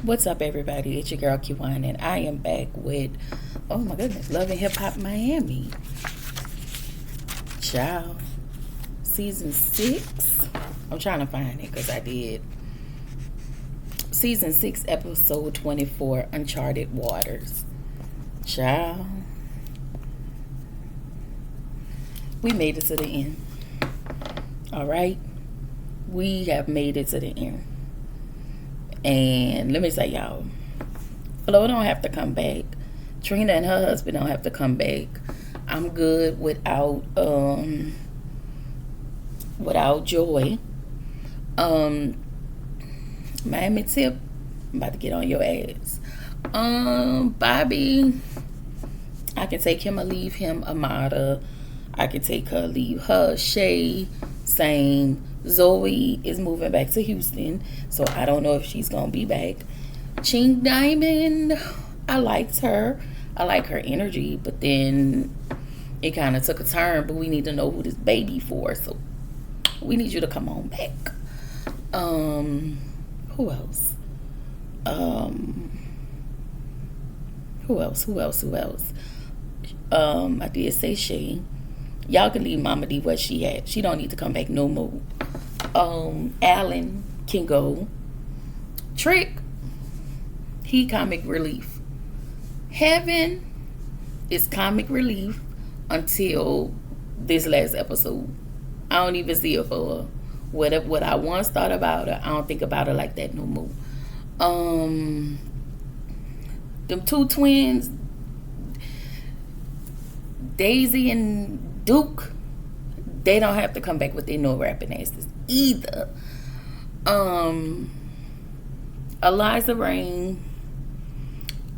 What's up, everybody? It's your girl Kiwan, and I am back with, oh my goodness, Love and Hip Hop Miami. Ciao. Season 6. I'm trying to find it because I did. Season 6, episode 24, Uncharted Waters. Ciao. We made it to the end. Alright? We have made it to the end. And let me say, y'all, Flo don't have to come back. Trina and her husband don't have to come back. I'm good without Joy. Miami Tip, I'm about to get on your ass. Bobby, I can take him or leave him. Amada, I can take her, leave her. Shay, same. Zoe is moving back to Houston, so I don't know if she's gonna be back. Chink Diamond, I liked her. I like her energy, but then it kind of took a turn. But we need to know who this baby for, so we need you to come on back. Who else? Who else? I did say Shay. Y'all can leave Mama D where she at. She don't need to come back no more. Alan can go. Trick, he comic relief. Heaven is comic relief until this last episode. I don't even see her for her. What I once thought about her, I don't think about her like that no more. Them two twins, Daisy and Duke, they don't have to come back with their no rapping asses either. Eliza Rain,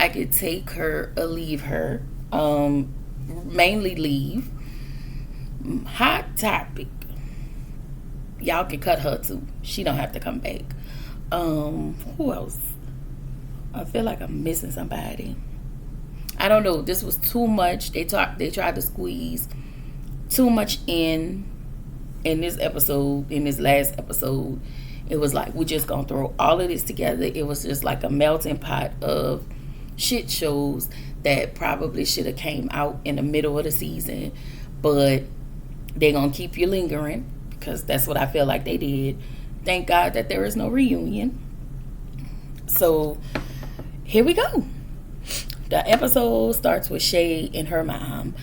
I could take her or leave her. Mainly leave. Hot Topic, y'all can cut her too. She don't have to come back. Who else? I feel like I'm missing somebody. I don't know. This was too much. They tried to squeeze too much in this episode, in this last episode. It was like, we're just gonna throw all of this together. It was just like a melting pot of shit shows that probably should have came out in the middle of the season, but they're gonna keep you lingering because that's what I feel like they did. Thank God that there is no reunion. So here we go. The episode starts with Shay and her mom.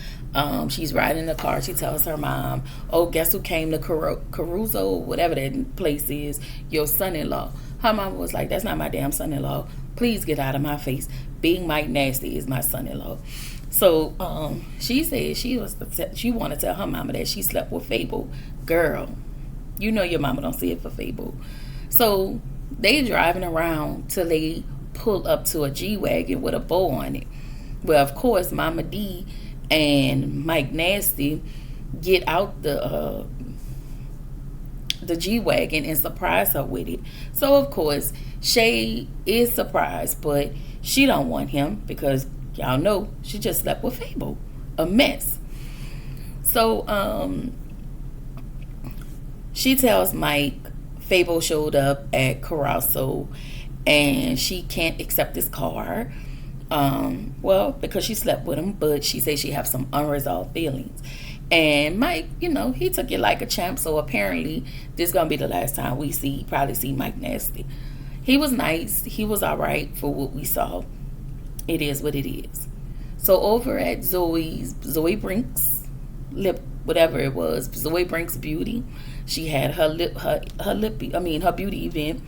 She's riding in the car. She tells her mom, oh, guess who came to Caruso, whatever that place is, your son-in-law. Her mom was like, that's not my damn son-in-law. Please get out of my face. Being Mike Nasty is my son-in-law. So she said she wanted to tell her mama that she slept with Fable. Girl, you know your mama don't see it for Fable. So they driving around till they pull up to a G-Wagon with a bow on it. Well, of course, Mama D and Mike Nasty get out the G-Wagon and surprise her with it. So of course Shay is surprised, but she don't want him because y'all know she just slept with Fable, a mess. So she tells Mike Fable showed up at Caruso and she can't accept his car. Well, because she slept with him, but she says she has some unresolved feelings. And Mike, he took it like a champ, so apparently this is going to be the last time we probably see Mike Nasty. He was nice. He was all right for what we saw. It is what it is. So over at Zoe Brink's whatever it was, Zoe Brink's Beauty, she had her beauty event.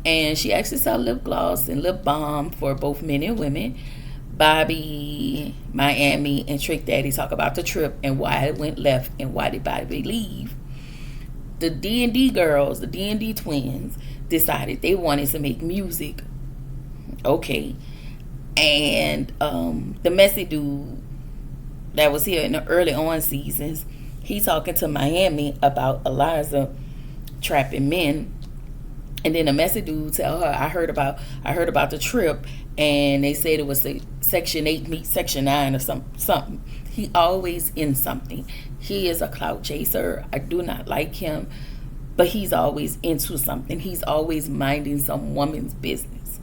And she actually sell lip gloss and lip balm for both men and women. Bobby, Miami, and Trick Daddy talk about the trip and why it went left and why did Bobby leave. The D&D girls, the D&D twins, decided they wanted to make music. Okay. And the messy dude that was here in the early on seasons, he talking to Miami about Eliza trapping men. And then the messy dude tell her, I heard about the trip, and they said it was Section 8 meet Section 9 or something. He always in something. He is a clout chaser. I do not like him, but he's always into something. He's always minding some woman's business.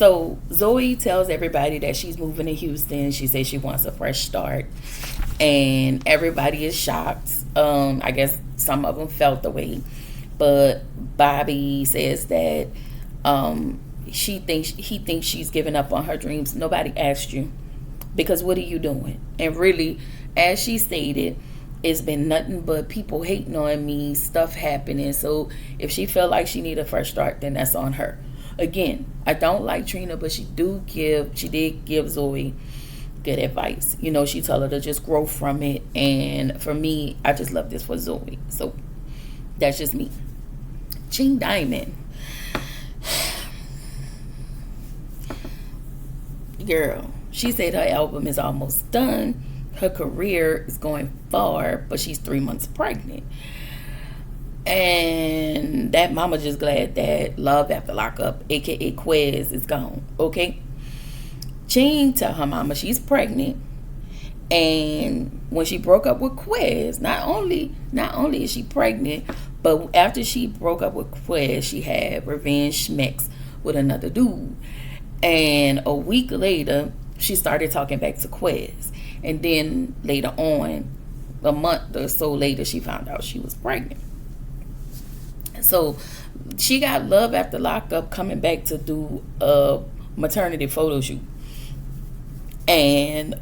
So Zoe tells everybody that she's moving to Houston. She says she wants a fresh start, and everybody is shocked. I guess some of them felt the way, but Bobby says that he thinks she's giving up on her dreams. Nobody asked you, because what are you doing? And really, as she stated, it's been nothing but people hating on me, stuff happening. So if she felt like she needed a fresh start, then that's on her. Again, I don't like Trina, but she did give Zoe good advice. She told her to just grow from it. And for me, I just love this for Zoe. So that's just me. Ching Diamond. Girl, she said her album is almost done. Her career is going far, but she's 3 months pregnant. And that mama just glad that Love After Lockup, aka Quez, is gone. Okay? Ching tell her mama she's pregnant. And when she broke up with Quez, not only is she pregnant, but after she broke up with Quez, she had revenge schmecks with another dude. And a week later, she started talking back to Quez. And then later on, a month or so later, she found out she was pregnant. So she got Love After Lockup coming back to do a maternity photo shoot. And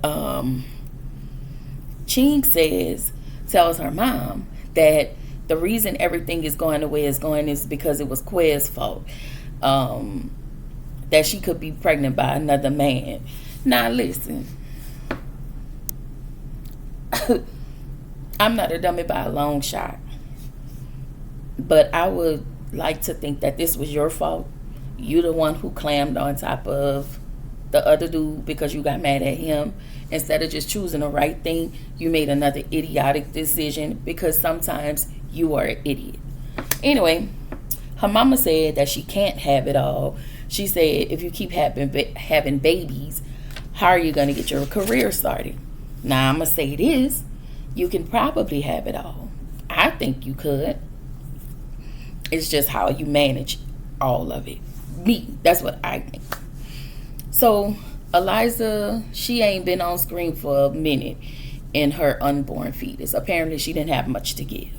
Ching tells her mom that the reason everything is going the way it's going is because it was Quez's fault. That she could be pregnant by another man. Now listen, I'm not a dummy by a long shot, but I would like to think that this was your fault. You the one who clammed on top of the other dude because you got mad at him. Instead of just choosing the right thing, you made another idiotic decision because sometimes you are an idiot. Anyway, her mama said that she can't have it all. She said, if you keep having babies, how are you going to get your career started? Now, I'm going to say this. You can probably have it all. I think you could. It's just how you manage all of it. Me, that's what I think. So, Eliza, she ain't been on screen for a minute in her unborn fetus. Apparently, she didn't have much to give.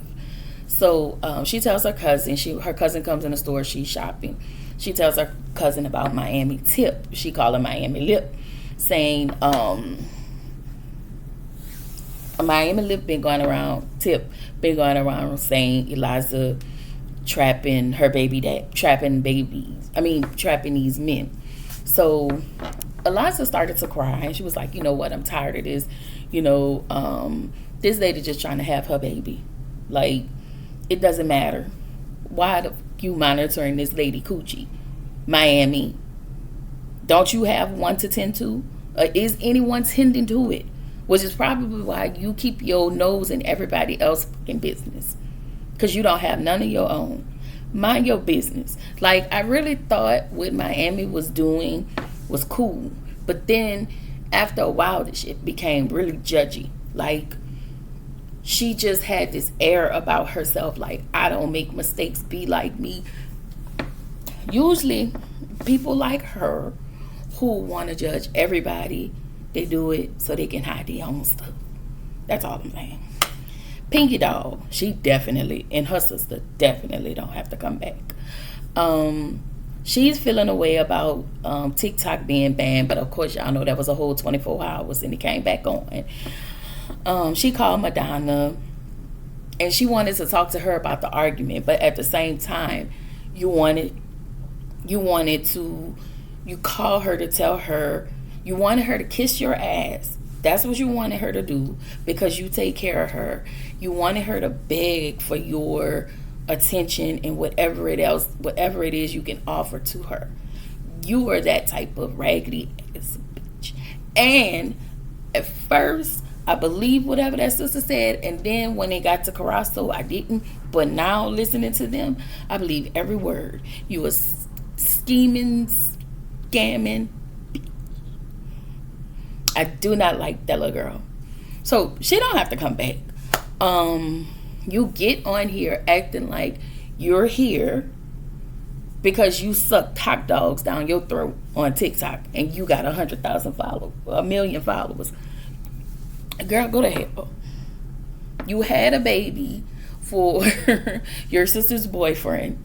So, she tells her cousin, her cousin comes in the store, she's shopping. She tells her cousin about Miami Tip. She called her Miami Lip, saying, Miami Lip been going around saying Eliza trapping these men. So Eliza started to cry, and she was like, you know what, I'm tired of this. This lady just trying to have her baby. Like, it doesn't matter. Why the you monitoring this lady coochie? Miami, don't you have one to tend to? Is anyone tending to it? Which is probably why you keep your nose in everybody else's fucking business, because you don't have none of your own. Mind your business. Like, I really thought what Miami was doing was cool, but then after a while the shit became really judgy. Like, she just had this air about herself, like, I don't make mistakes, be like me. Usually people like her who want to judge everybody, they do it so they can hide their own stuff. That's all I'm saying. Pinky Doll, she definitely, and her sister definitely don't have to come back. She's feeling a way about TikTok being banned, but of course y'all know that was a whole 24 hours and it came back on. She called Madonna and she wanted to talk to her about the argument, but at the same time you call her to tell her, you wanted her to kiss your ass. That's what you wanted her to do because you take care of her. You wanted her to beg for your attention and whatever it is you can offer to her. You are that type of raggedy ass bitch. And at first, I believe whatever that sister said, and then when it got to Carasso, I didn't. But now listening to them, I believe every word. You were scheming, scamming. I do not like that little girl. So she don't have to come back. You get on here acting like you're here because you sucked hot dogs down your throat on TikTok and you got 100,000 followers, 1,000,000 followers. Girl, go to hell. You had a baby for your sister's boyfriend,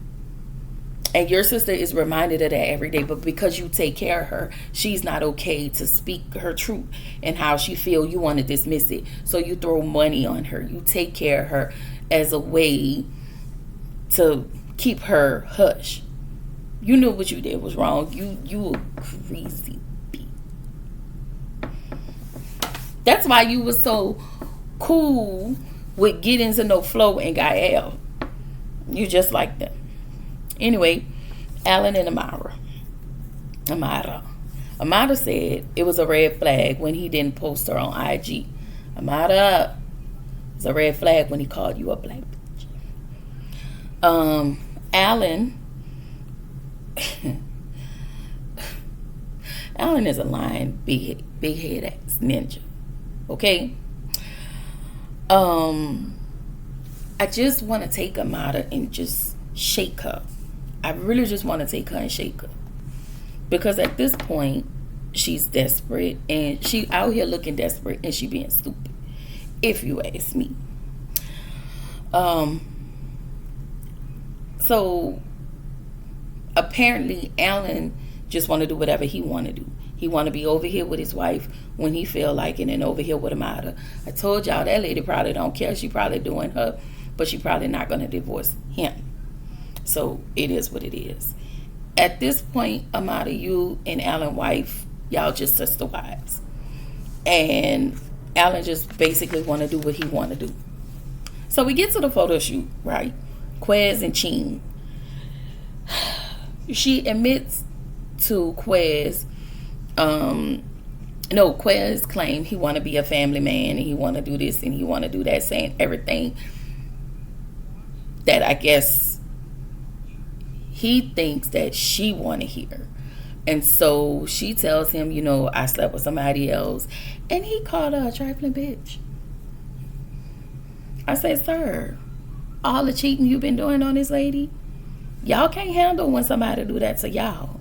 and your sister is reminded of that every day, but because you take care of her, she's not okay to speak her truth and how she feel. You want to dismiss it, so you throw money on her. You take care of her as a way to keep her hush. You knew what you did was wrong. You a crazy bitch. That's why you was so cool with getting to know Flo and Gael. You just like them. Anyway, Alan and Amara said it was a red flag when he didn't post her on IG. Amara, it's a red flag when he called you a black bitch. Alan is a lying big head ass ninja. Okay. I just want to take Amara and just shake her. I really just want to take her and shake her, because at this point she's desperate, and she out here looking desperate, and she being stupid, if you ask me. So apparently Alan just want to do whatever he want to do. He want to be over here with his wife when he feel like it, and over here with Amada. I told y'all that lady probably don't care. She probably doing her, but she probably not going to divorce him. So it is what it is. At this point, Amada, you and Alan wife, y'all just sister wives. And Alan just basically want to do what he want to do. So we get to the photo shoot, right? Quez and Ching. She admits to Quez, Quez claimed he want to be a family man, and he want to do this and he want to do that, saying everything that I guess he thinks that she want to hear. And so she tells him, I slept with somebody else, and he called her a trifling bitch. I said, sir, all the cheating you've been doing on this lady, y'all can't handle when somebody do that to y'all.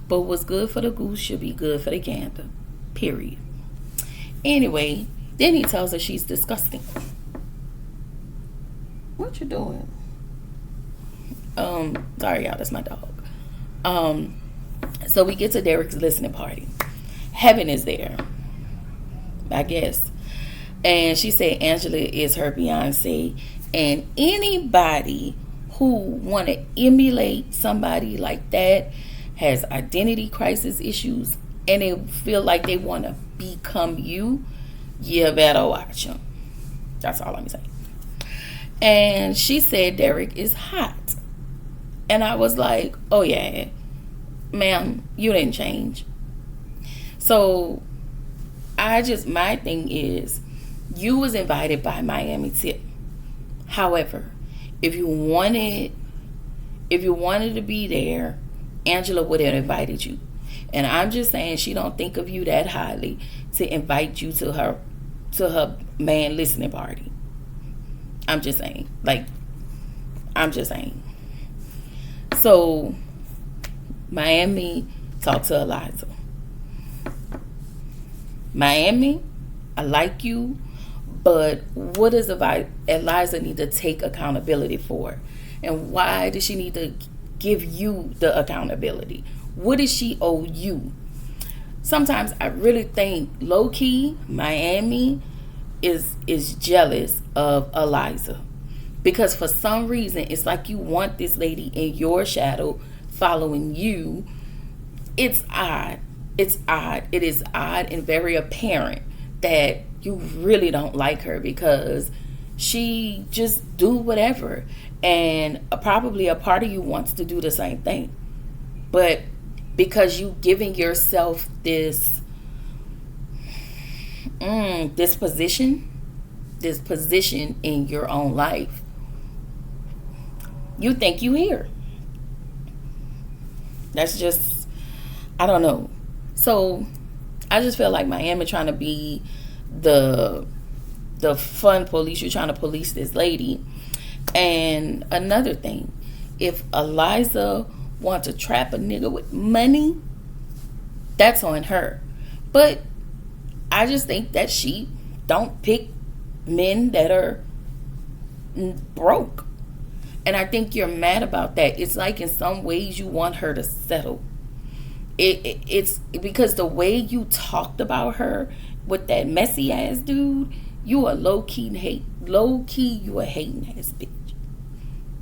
But what's good for the goose should be good for the gander. Period. Anyway, then he tells her she's disgusting. What you doing? Sorry y'all, that's my dog. So we get to Derek's listening party. Heaven is there, I guess. And she said Angela is her Beyonce, and anybody who want to emulate somebody like that has identity crisis issues, and they feel like they want to become you better watch them. That's all I'm saying. And she said Derek is hot. And I was like, oh yeah, ma'am, you didn't change. So my thing is, you was invited by Miami Tip. However, if you wanted to be there, Angela would have invited you. And I'm just saying, she don't think of you that highly to invite you to her man listening party. I'm just saying. So Miami talked to Eliza. Miami, I like you, but what does Eliza need to take accountability for? And why does she need to give you the accountability? What does she owe you? Sometimes I really think low-key Miami is jealous of Eliza, because for some reason it's like you want this lady in your shadow following you. It's odd. It is odd and very apparent that you really don't like her, because she just do whatever, and probably a part of you wants to do the same thing, but because you giving yourself this position in your own life, you think you here. That's just, I don't know. So I just feel like Miami trying to be the fun police. You're trying to police this lady. And another thing, if Eliza want to trap a nigga with money, that's on her. But I just think that she don't pick men that are broke. And I think you're mad about that. It's like in some ways you want her to settle. It's because the way you talked about her with that messy ass dude, you a low key you a hating ass bitch.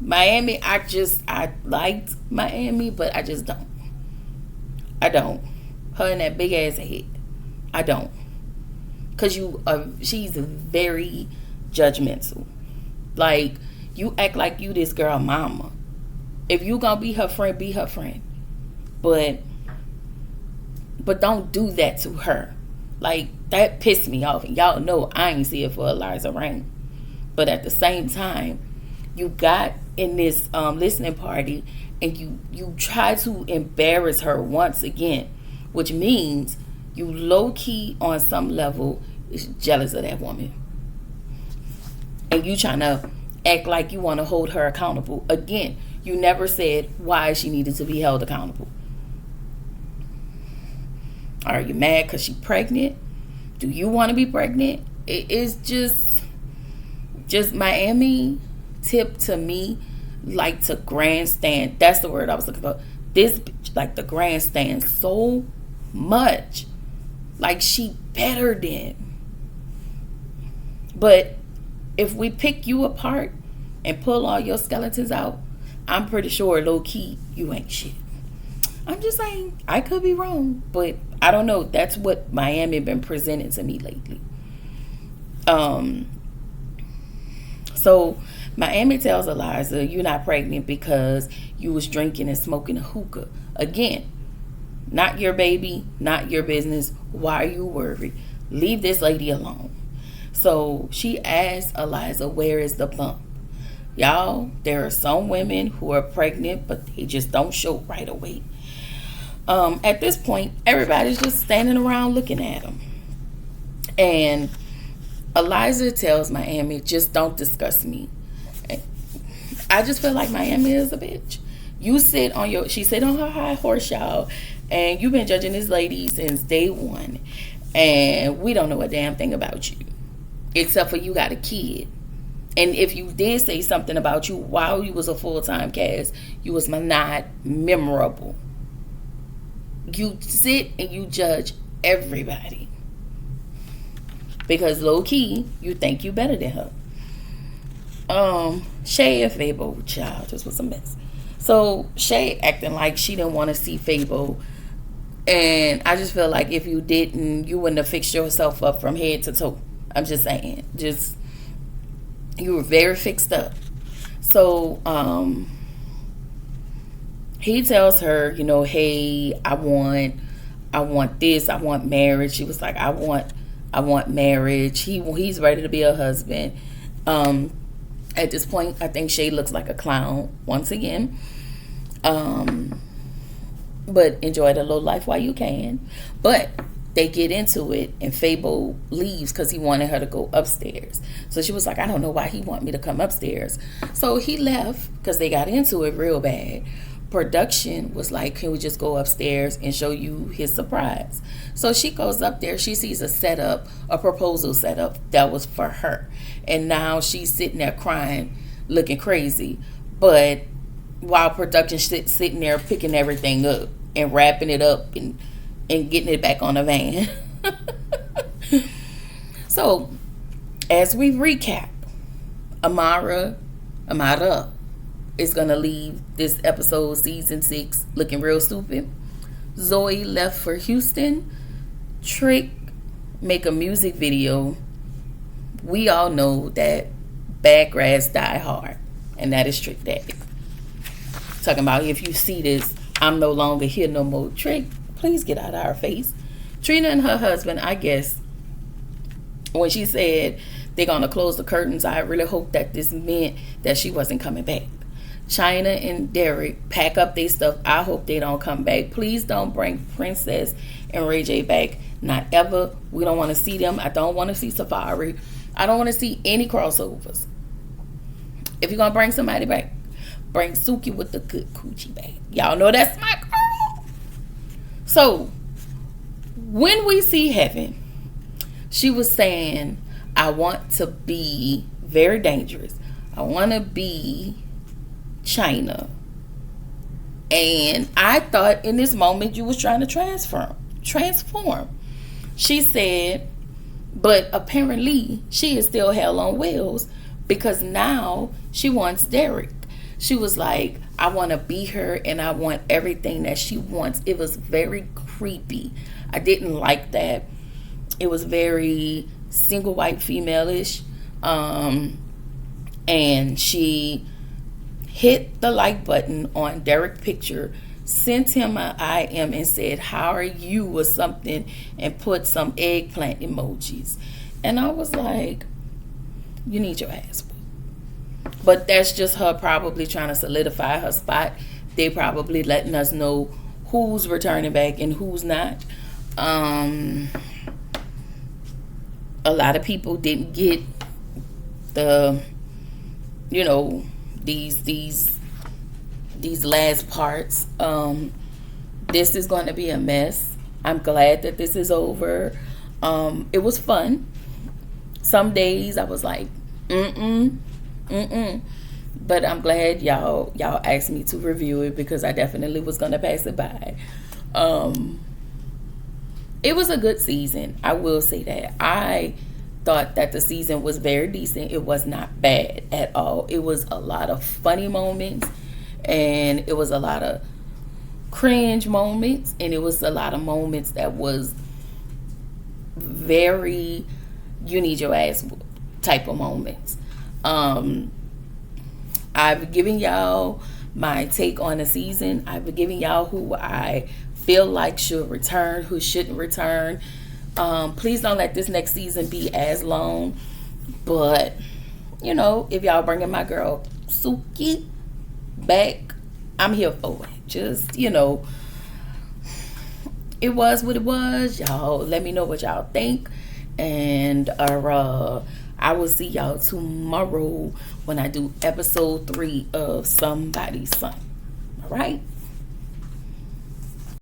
Miami, I liked Miami, but I just don't. I don't. Her and that big ass head. I don't. Cause she's very judgmental. Like, you act like you this girl mama. If you gonna be her friend, be her friend. But don't do that to her. Like, that pissed me off. And y'all know I ain't see it for Eliza Reign. But at the same time, you got in this listening party and you try to embarrass her once again, which means you low-key on some level is jealous of that woman. And you trying to act like you want to hold her accountable. Again, you never said why she needed to be held accountable. Are you mad because she's pregnant? Do you want to be pregnant? It's just Miami tip to me like to grandstand. That's the word I was looking for. This bitch like the grandstand so much. Like she better than. But if we pick you apart and pull all your skeletons out, I'm pretty sure low key you ain't shit. I'm just saying, I could be wrong, but I don't know. That's what Miami been presenting to me lately. So Miami tells Eliza, you're not pregnant because you was drinking and smoking a hookah. Again, not your baby, not your business. Why are you worried? Leave this lady alone. So she asked Eliza, where is the bump? Y'all, there are some women who are pregnant, but they just don't show right away. At this point, everybody's just standing around looking at them. And Eliza tells Miami, just don't discuss me. I just feel like Miami is a bitch. She sit on her high horse, y'all, and you've been judging this lady since day one. And we don't know a damn thing about you. Except for you got a kid. And if you did say something about you while you was a full-time cast, you was not memorable. You sit and you judge everybody. Because low-key, you think you better than her. Shay and Fable, child, this was a mess. So Shay acting like she didn't want to see Fable. And I just feel like if you didn't, you wouldn't have fixed yourself up from head to toe. I'm just saying. You were very fixed up. So, he tells her, hey, I want this, I want marriage. She was like, I want marriage. He's ready to be a husband. At this point, I think Shay looks like a clown once again. But enjoy the low life while you can. But they get into it, and Fable leaves because he wanted her to go upstairs. So she was like, I don't know why he want me to come upstairs. So he left because they got into it real bad. Production was like, can we just go upstairs and show you his surprise? So she goes up there. She sees a proposal setup that was for her. And now she's sitting there crying, looking crazy. But while production sitting there picking everything up and wrapping it up and getting it back on the van. So, as we recap, Amara is going to leave this episode, season 6, looking real stupid. Zoe left for Houston. Trick make a music video. We all know that bad grass die hard, and that is Trick Daddy. Talking about, if you see this, I'm no longer here no more. Trick, please get out of our face. Trina and her husband, I guess, when she said they're going to close the curtains, I really hope that this meant that she wasn't coming back. China and Derek pack up their stuff. I hope they don't come back. Please don't bring Princess and Ray J back. Not ever. We don't want to see them. I don't want to see Safari. I don't want to see any crossovers. If you're going to bring somebody back, bring Suki with the good coochie bag. Y'all know that's my girl. So when we see Heaven, she was saying, I want to be very dangerous. I want to be China. And I thought in this moment you was trying to transform. She said, but apparently she is still hell on wheels because now she wants Derek. She was like, I want to be her and I want everything that she wants. It was very creepy. I didn't like that. It was very single white female-ish. And she hit the like button on Derek's picture, sent him an I am and said, how are you or something, and put some eggplant emojis. And I was like, you need your ass whooped. But that's just her probably trying to solidify her spot. They probably letting us know who's returning back and who's not. A lot of people didn't get the, these last parts. This is going to be a mess. I'm glad that this is over. It was fun. Some days I was like, but I'm glad y'all asked me to review it because I definitely was going to pass it by. It was a good season. I will say that. I thought that the season was very decent. It was not bad at all. It was a lot of funny moments, and it was a lot of cringe moments, and it was a lot of moments that was very you need your ass type of moments. I've given y'all my take on the season. I've given y'all who I feel like should return, who shouldn't return. Please don't let this next season be as long. But, if y'all bringing my girl Suki back, I'm here for it. Just, it was what it was. Y'all let me know what y'all think. And I will see y'all tomorrow when I do episode 3 of Somebody's Son. All right?